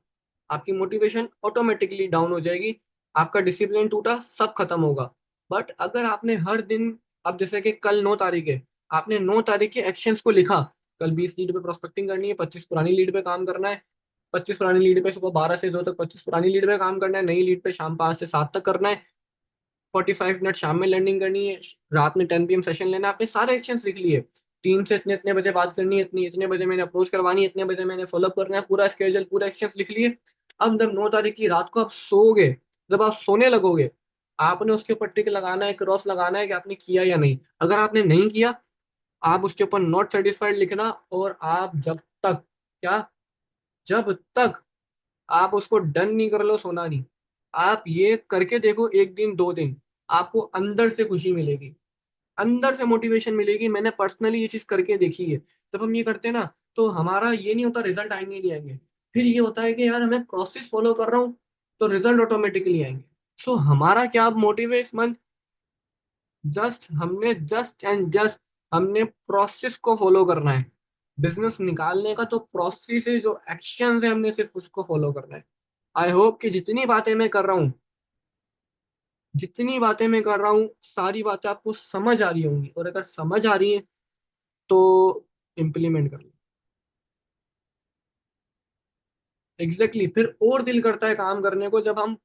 आपकी मोटिवेशन ऑटोमेटिकली डाउन हो जाएगी, आपका डिसिप्लिन टूटा, सब खत्म होगा। बट अगर आपने हर दिन, अब जैसे कि कल 9 तारीख है, आपने 9 तारीख के एक्शंस को लिखा, कल 20 लीड पे प्रोस्पेक्टिंग करनी है, 25 पुरानी लीड पे काम करना है, 25 पुरानी लीड पे सुबह 12 से 2 तक 25 पुरानी लीड पे काम करना है, नई लीड पे शाम 5 से 7 तक करना है, 45 मिनट शाम में लर्निंग करनी है, रात में 10 PM सेशन लेना है। आपने सारे एक्शंस लिख लिए, टीम से इतने इतने बजे बात करनी है, इतनी इतने बजे मैंने अप्रोच करवानी है, इतने बजे मैंने फॉलोअप करना है, पूरा स्केड्यूल पूरा एक्शंस लिख लिए। अब जब 9 तारीख की रात को आप सोओगे, जब आप सोने लगोगे, आपने उसके ऊपर टिक लगाना है, क्रॉस लगाना है कि आपने किया या नहीं। अगर आपने नहीं किया, आप उसके ऊपर नॉट सेटिस्फाइड लिखना, और आप जब तक, क्या, जब तक आप उसको डन नहीं कर लो, सोना नहीं। आप ये करके देखो, 1 दिन 2 दिन, आपको अंदर से खुशी मिलेगी, अंदर से मोटिवेशन मिलेगी। मैंने पर्सनली ये चीज करके देखी है। जब हम ये करते हैं ना, तो हमारा ये नहीं होता रिजल्ट आएंगे नहीं आएंगे, फिर ये होता है कि यार हमें प्रोसेस फॉलो कर रहा हूँ, तो रिजल्ट ऑटोमेटिकली आएंगे। सो हमारा क्या मोटिव है इस मंथ, जस्ट हमने प्रोसेस को फॉलो करना है। बिजनेस निकालने का तो प्रोसेस है, जो एक्शन है हमने सिर्फ उसको फॉलो करना है। आई होप कि जितनी बातें मैं कर रहा हूँ सारी बातें आपको समझ आ रही होंगी, और अगर समझ आ रही है तो इम्प्लीमेंट कर लो। Exactly exactly। फिर और दिल करता है काम करने को जब हम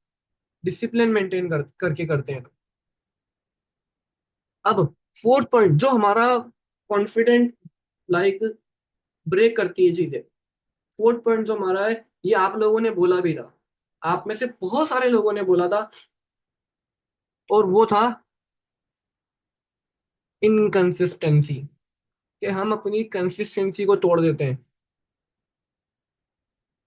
डिसिप्लिन मेंटेन करके करते हैं। अब फोर्थ पॉइंट जो हमारा कॉन्फिडेंट लाइक ब्रेक करती है चीजें, फोर्थ पॉइंट जो हमारा है, ये आप लोगों ने बोला भी था, आप में से बहुत सारे लोगों ने बोला था, और वो था इनकंसिस्टेंसी, कि हम अपनी कंसिस्टेंसी को तोड़ देते हैं।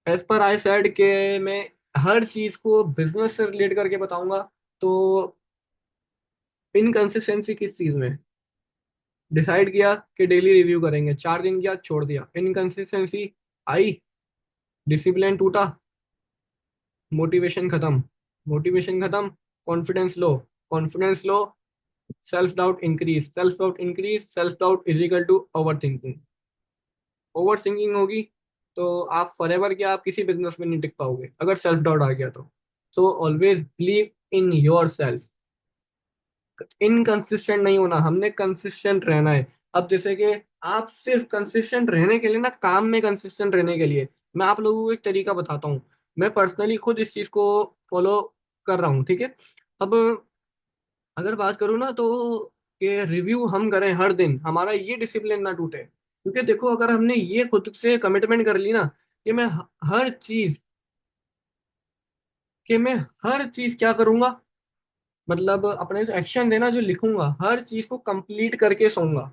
एज पर आई सेड के मैं हर चीज को बिजनेस से रिलेट करके बताऊंगा। तो इनकंसिस्टेंसी किस चीज में, डिसाइड किया कि डेली रिव्यू करेंगे, 4 दिन किया छोड़ दिया, इनकंसिस्टेंसी आई, डिसिप्लिन टूटा, मोटिवेशन खत्म, मोटिवेशन खत्म, confidence low, confidence low, self doubt increase, self doubt is equal to overthinking. Overthinking होगी तो आप फॉरएवर क्या, आप किसी बिजनेस में नहीं टिक पाओगे अगर सेल्फ डाउट आ गया तो। So always believe in your self, inconsistent नहीं होना, हमने कंसिस्टेंट रहना है। अब जैसे कि आप सिर्फ कंसिस्टेंट रहने के लिए ना, काम में कंसिस्टेंट रहने के लिए मैं आप लोगों को एक तरीका बताता हूँ। मैं पर्सनली खुद इस चीज को फॉलो कर रहा हूँ, ठीक है। अब अगर बात करूँ ना, तो कि रिव्यू हम करें हर दिन, हमारा ये डिसिप्लिन ना टूटे, क्योंकि देखो अगर हमने ये खुद से कमिटमेंट कर ली ना कि मैं हर चीज, कि मैं हर चीज क्या करूंगा, मतलब अपने जो एक्शन है ना, जो लिखूंगा, हर चीज को कंप्लीट करके सोऊंगा,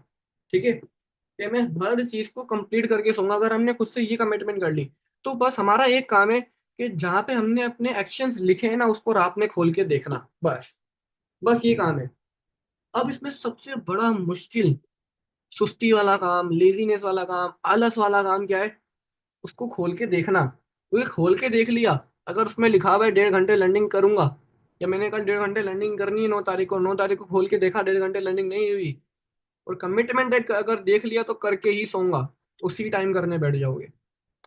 ठीक है, कि मैं हर चीज को कंप्लीट करके सोऊंगा। अगर हमने खुद से ये कमिटमेंट कर ली, तो बस हमारा एक काम है कि जहाँ पे हमने अपने एक्शंस लिखे हैं ना, उसको रात में खोल के देखना, बस, बस ये काम है। अब इसमें सबसे बड़ा मुश्किल, सुस्ती वाला काम, लेजीनेस वाला काम, आलस वाला काम क्या है, उसको खोल के देखना। क्योंकि खोल के देख लिया, अगर उसमें लिखा हुआ है 1.5 घंटे लर्निंग करूंगा, या मैंने कल 1.5 घंटे लर्निंग करनी है 9 तारीख को, 9 तारीख को खोल के देखा 1.5 घंटे लर्निंग नहीं हुई, और कमिटमेंट है अगर देख लिया तो करके ही सोऊंगा, तो उसी टाइम करने बैठ जाओगे,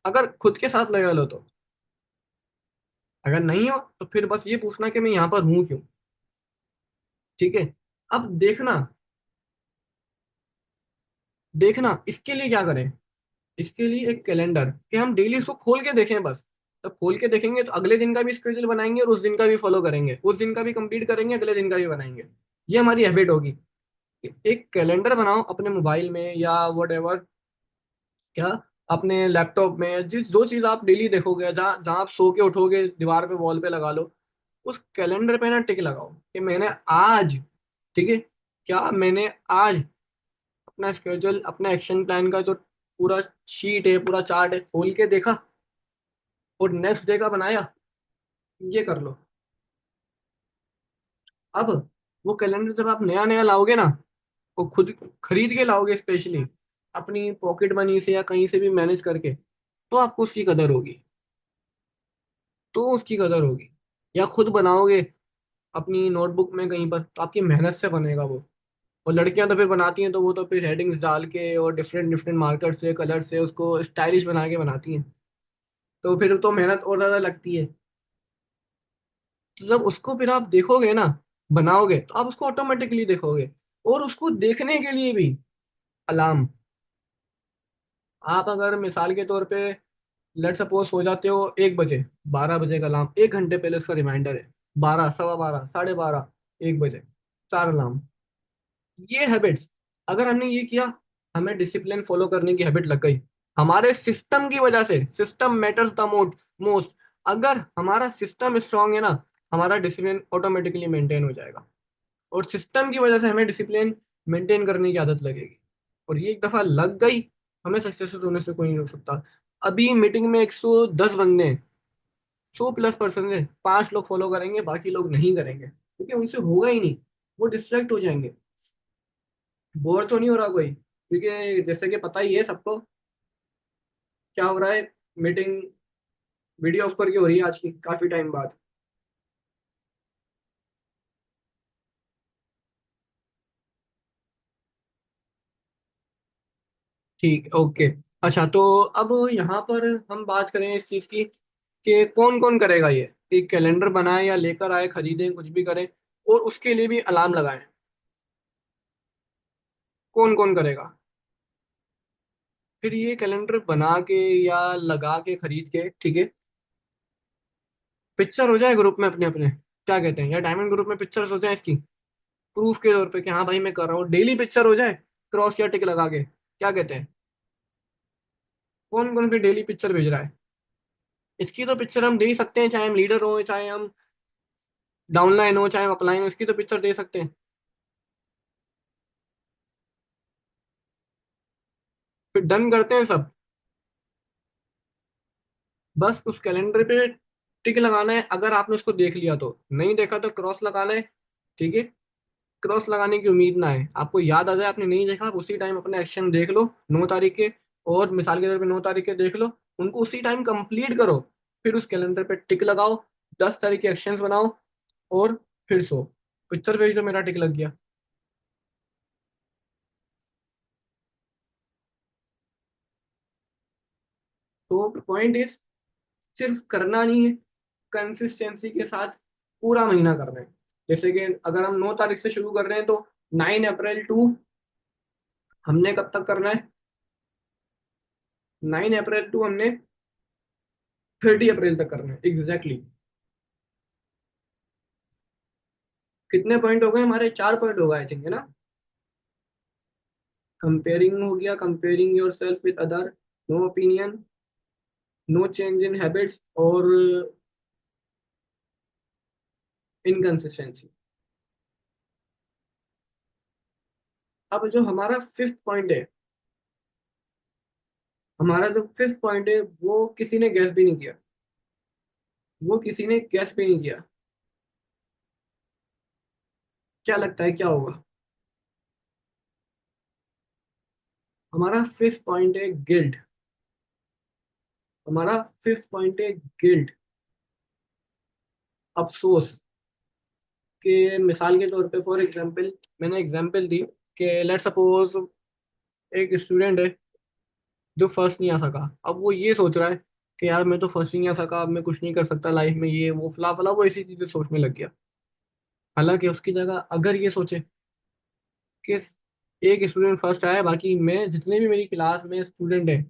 अगर खुद के साथ लगे लो तो। अगर नहीं हो तो फिर बस ये पूछना कि मैं यहाँ पर हूँ क्यों, ठीक है। अब देखना, देखना इसके लिए क्या करें, इसके लिए एक कैलेंडर, कि हम डेली उसको खोल के देखें बस। तब खोल के देखेंगे तो अगले दिन का भी स्केड्यूल बनाएंगे, और उस दिन का भी फॉलो करेंगे, उस दिन का भी कंप्लीट करेंगे, अगले दिन का भी बनाएंगे। ये हमारी हैबिट होगी कि एक कैलेंडर बनाओ अपने मोबाइल में या वट एवर, क्या, अपने लैपटॉप में, जिस दो चीज आप डेली देखोगे, जहाँ जहाँ आप सो के उठोगे, दीवार पे वॉल पे लगा लो, उस कैलेंडर पे ना टिक लगाओ कि मैंने आज, ठीक है, क्या मैंने आज अपना स्केड्यूल, अपना एक्शन प्लान का जो पूरा शीट है, पूरा चार्ट है, खोल के देखा और नेक्स्ट डे का बनाया। ये कर लो। अब वो कैलेंडर जब आप नया नया लाओगे ना, वो खुद खरीद के लाओगे स्पेशली, अपनी पॉकेट मनी से या कहीं से भी मैनेज करके, तो आपको उसकी कदर होगी। तो उसकी कदर होगी। या खुद बनाओगे अपनी नोटबुक में कहीं पर, तो आपकी मेहनत से बनेगा वो। और लड़कियां तो फिर बनाती हैं, तो वो तो फिर हेडिंग्स डाल के और डिफरेंट डिफरेंट मार्कर से, कलर से उसको स्टाइलिश बना के बनाती हैं। तो फिर तो मेहनत और ज्यादा लगती है। तो जब उसको फिर आप देखोगे ना, बनाओगे, तो आप उसको ऑटोमेटिकली देखोगे। और उसको देखने के लिए भी अलार्म, आप अगर मिसाल के तौर पे लेट सपोज हो जाते हो 1 बजे, 12 बजे का अलार्म, 1 घंटे पहले उसका रिमाइंडर है। 12, सवा 12, साढ़े 12, 1 बजे, 4 अलार्म। ये हैबिट्स अगर हमने ये किया, हमें डिसिप्लिन फॉलो करने की हैबिट लग गई। हमारे सिस्टम की वजह से, सिस्टम मैटर्स द मोस्ट। अगर हमारा सिस्टम स्ट्रांग है ना, हमारा डिसिप्लिन ऑटोमेटिकली मेंटेन हो जाएगा। और सिस्टम की वजह से हमें डिसिप्लिन मेंटेन करने की आदत लगेगी। और ये एक दफा लग गई, हमें सक्सेसफुल होने से कोई नहीं रोक सकता। अभी मीटिंग में 110 बंदे हैं, 100+ पर्सन है, 5 लोग फॉलो करेंगे, बाकी लोग नहीं करेंगे, क्योंकि उनसे होगा ही नहीं। वो डिस्ट्रैक्ट हो जाएंगे। बोर तो नहीं हो रहा कोई? क्योंकि जैसे कि पता ही है सबको क्या हो रहा है। मीटिंग वीडियो ऑफ करके हो रही है आज की काफी टाइम बाद। ठीक, ओके। अच्छा, तो अब यहाँ पर हम बात करें इस चीज की कि कौन कौन करेगा ये। एक कैलेंडर बनाए या लेकर आए, खरीदें, कुछ भी करें, और उसके लिए भी अलार्म लगाएं। कौन कौन करेगा? फिर ये कैलेंडर बना के या लगा के, खरीद के, ठीक है, पिक्चर हो जाए ग्रुप में अपने अपने, क्या कहते हैं, या डायमंड ग्रुप में पिक्चर्स हो जाए इसकी, प्रूफ के तौर पे कि हाँ भाई मैं कर रहा हूँ, डेली पिक्चर हो जाए, क्रॉस या टिक लगा के, क्या कहते हैं? कौन कौन फिर डेली पिक्चर भेज रहा है? इसकी तो पिक्चर हम दे ही सकते हैं, चाहे हम लीडर हो, चाहे हम डाउनलाइन हो, चाहे हम अपलाइन हो, इसकी तो पिक्चर दे सकते हैं। फिर डन करते हैं सब। बस उस कैलेंडर पे टिक लगाना है, अगर आपने उसको देख लिया तो। नहीं देखा तो क्रॉस लगाना है। ठीक है। क्रॉस लगाने की उम्मीद ना है, आपको याद आ जाए आपने नहीं देखा, आप उसी टाइम अपने एक्शन देख लो 9 तारीख के। और मिसाल के तौर पे 9 तारीख के देख लो, उनको उसी टाइम कंप्लीट करो। फिर उस कैलेंडर पे टिक लगाओ, 10 तारीख के एक्शंस बनाओ, और फिर सो। पिक्चर भेज दो, मेरा टिक लग गया। तो पॉइंट इज, सिर्फ करना नहीं है, कंसिस्टेंसी के साथ पूरा महीना करना है। जैसे कि अगर हम 9 तारीख से शुरू कर रहे हैं, तो 9 अप्रैल 2 हमने कब तक करना है? 9 अप्रैल 2 हमने 30 अप्रैल तक करना है, एग्जैक्टली। कितने पॉइंट हो गए हमारे? 4 पॉइंट हो गए, आई थिंक, है ना? कंपेयरिंग हो गया, comparing yourself with other, no opinion, no change in habits, और इनकंसिस्टेंसी। अब जो हमारा फिफ्थ पॉइंट है, हमारा जो फिफ्थ पॉइंट है, वो किसी ने गैस भी नहीं किया। वो किसी ने गैस भी नहीं किया। क्या लगता है क्या होगा? हमारा फिफ्थ पॉइंट है गिल्ट। हमारा फिफ्थ पॉइंट है गिल्ट, अफसोस। कि मिसाल के तौर पे, फॉर एग्जांपल, मैंने एग्जांपल दी कि लेट्स सपोज एक स्टूडेंट है जो फर्स्ट नहीं आ सका। अब वो ये सोच रहा है कि यार मैं तो फर्स्ट नहीं आ सका, अब मैं कुछ नहीं कर सकता लाइफ में, ये वो फला फला, वो ऐसी चीजें सोचने लग गया। हालांकि उसकी जगह अगर ये सोचे कि एक स्टूडेंट फर्स्ट आया, बाकी मैं जितने भी मेरी क्लास में स्टूडेंट है,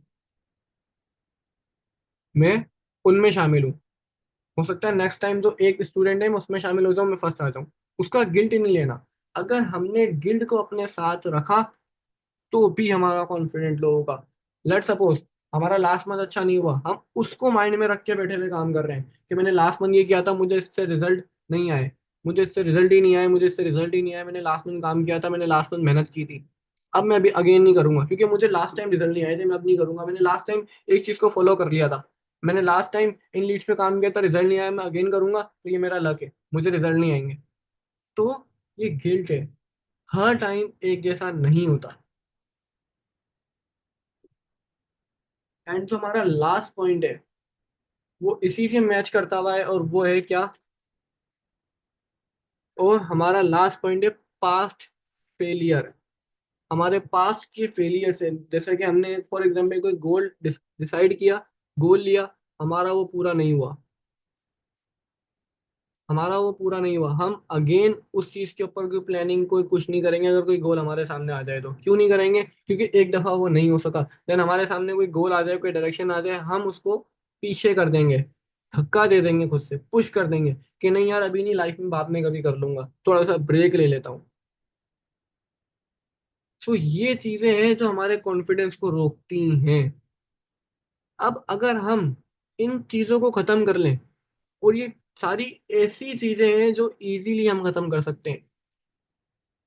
मैं उनमें शामिल हूँ। हो सकता है नेक्स्ट टाइम जो एक स्टूडेंट है मैं उसमें शामिल हो जाऊँ, मैं फर्स्ट आ जाऊँ। उसका गिल्ट नहीं लेना। अगर हमने गिल्ट को अपने साथ रखा, तो भी हमारा कॉन्फिडेंट लो होगा। लेट सपोज हमारा लास्ट मंथ अच्छा नहीं हुआ, हम उसको माइंड में रख के बैठे हुए काम कर रहे हैं कि मैंने लास्ट मंथ ये किया था, मुझे इससे रिजल्ट नहीं आए, मुझे इससे रिजल्ट ही नहीं आए, मुझे इससे रिजल्ट ही नहीं आया, मैंने लास्ट मंथ काम किया था, मैंने लास्ट मंथ मेहनत की थी। अब मैं अभी अगेन नहीं करूंगा, क्योंकि मुझे लास्ट टाइम रिजल्ट नहीं आए थे, मैं अब नहीं करूंगा, मैंने लास्ट टाइम एक चीज को फॉलो कर लिया था। मैंने लास्ट टाइम इन लीड्स पे काम किया था, रिजल्ट नहीं आया, मैं अगेन करूंगा तो ये मेरा लक है, मुझे रिजल्ट नहीं आएंगे। तो ये गिल्ट है, हर टाइम एक जैसा नहीं होता। एंड जो हमारा लास्ट पॉइंट है वो इसी से मैच करता हुआ है, और वो है क्या? और हमारा लास्ट पॉइंट है पास्ट फेलियर। हमारे पास्ट के फेलियर से, जैसे कि हमने फॉर एग्जांपल कोई गोल डिसाइड किया, गोल लिया, हमारा वो पूरा नहीं हुआ, हमारा वो पूरा नहीं हुआ, हम अगेन उस चीज के ऊपर कोई प्लानिंग, कोई कुछ नहीं करेंगे। अगर कोई गोल हमारे सामने आ जाए तो क्यों नहीं करेंगे? क्योंकि एक दफा वो नहीं हो सका, देन हमारे सामने कोई गोल आ जाए, कोई डायरेक्शन आ जाए, हम उसको पीछे कर देंगे, धक्का दे देंगे, खुद से पुश कर देंगे कि नहीं यार अभी नहीं, लाइफ में बाद में कभी कर लूंगा, थोड़ा सा ब्रेक ले लेता हूँ। सो ये चीजें हैं जो हमारे कॉन्फिडेंस को रोकती हैं। अब अगर हम इन चीजों को खत्म कर लें, और ये सारी ऐसी चीजें हैं जो इजीली हम खत्म कर सकते हैं।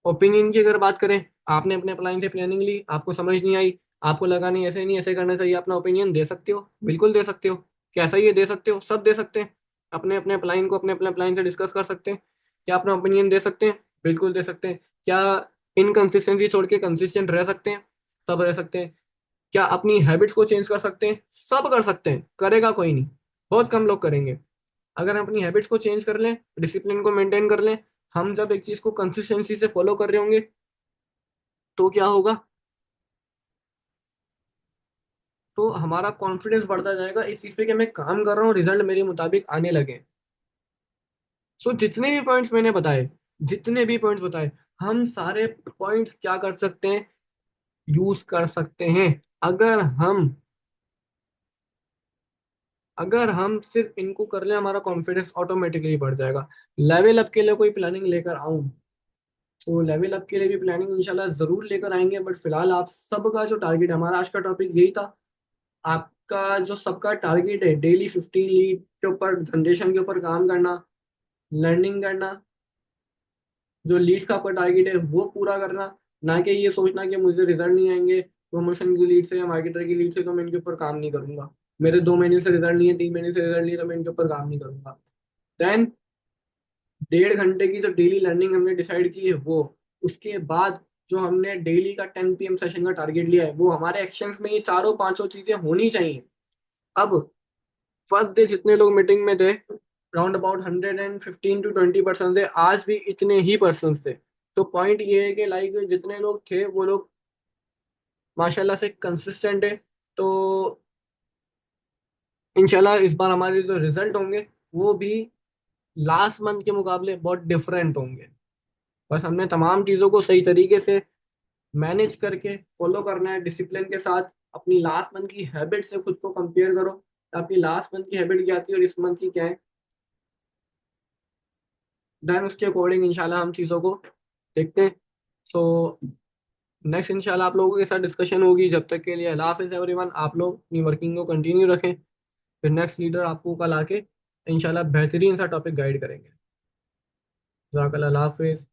ओपिनियन की अगर बात करें, आपने अपने प्लान से प्लानिंग ली, आपको समझ नहीं आई, आपको लगा नहीं ऐसे नहीं ऐसे करना चाहिए, अपना ओपिनियन दे सकते हो, बिल्कुल दे सकते हो। कैसा ये दे सकते हो? सब दे सकते हैं। अपने अपने प्लान को अपने अपने प्लान से डिस्कस कर सकते हैं। क्या अपना ओपिनियन दे सकते हैं? बिल्कुल दे सकते हैं। क्या इनकंसिस्टेंसी छोड़ के कंसिस्टेंट रह सकते हैं? सब रह सकते हैं। क्या अपनी हैबिट्स को चेंज कर सकते हैं? सब कर सकते हैं। करेगा कोई नहीं, बहुत कम लोग करेंगे। अगर हम अपनी हैबिट्स को चेंज कर लें, डिसिप्लिन को मेंटेन कर लें, हम जब एक चीज को कंसिस्टेंसी से फॉलो कर रहे होंगे, तो क्या होगा? तो हमारा कॉन्फिडेंस बढ़ता जाएगा इस चीज पे कि मैं काम कर रहा हूँ, रिजल्ट मेरे मुताबिक आने लगे। सो जितने भी पॉइंट्स मैंने बताए, जितने भी पॉइंट्स बताए, हम सारे पॉइंट्स क्या कर सकते हैं? यूज कर सकते हैं। अगर हम अगर हम सिर्फ इनको कर लें, हमारा कॉन्फिडेंस ऑटोमेटिकली बढ़ जाएगा। लेवल अप के लिए कोई प्लानिंग लेकर आऊं, तो लेवल अप के लिए भी प्लानिंग इंशाल्लाह जरूर लेकर आएंगे। बट फिलहाल आप सबका जो टारगेट, हमारा आज का टॉपिक यही था। आपका जो सबका टारगेट है, डेली 15 लीड के ऊपर, जनरेशन के ऊपर काम करना, लर्निंग करना, जो लीड्स का आपका टारगेट है वो पूरा करना। ना कि ये सोचना कि मुझे रिजल्ट नहीं आएंगे प्रमोशन की लीड से या मार्केटर की लीड से, तो मैं इनके ऊपर काम नहीं करूंगा। मेरे 2 महीने से रिजल्ट नहीं है, 3 महीने से रिजल्ट नहीं है, तो मैं इनके ऊपर काम नहीं करूंगा। देन 1.5 घंटे की जो डेली लर्निंग हमने डिसाइड की है वो, उसके बाद जो हमने डेली का 10 PM सेशन का टारगेट लिया है, वो हमारे एक्शंस में ये चारों पांचों चीजें होनी चाहिए। अब फर्स्ट डे जितने लोग मीटिंग में थे, राउंड अबाउट 115 to 20% थे, आज भी इतने ही पर्सन थे। तो पॉइंट ये है कि लाइक जितने लोग थे वो लोग माशाल्लाह से कंसिस्टेंट है। तो इंशाल्लाह इस बार हमारे जो रिजल्ट होंगे वो भी लास्ट मंथ के मुकाबले बहुत डिफरेंट होंगे। बस हमने तमाम चीज़ों को सही तरीके से मैनेज करके फॉलो करना है, डिसिप्लिन के साथ। अपनी लास्ट मंथ की हैबिट से खुद को कंपेयर करो, आपकी लास्ट मंथ की हैबिट क्या थी और इस मंथ की क्या है। देन उसके अकॉर्डिंग इंशाल्लाह हम चीज़ों को देखते हैं। सो नेक्स्ट इंशाल्लाह आप लोगों के साथ डिस्कशन होगी। जब तक के लिए अल्लाह हाफिज़ एवरीवन। आप लोग अपनी वर्किंग को कंटिन्यू रखें, फिर नेक्स्ट लीडर आपको कल आके इंशाल्लाह बेहतरीन सा टॉपिक गाइड करेंगे। जज़ाकल्लाह, अल्लाह हाफिज़।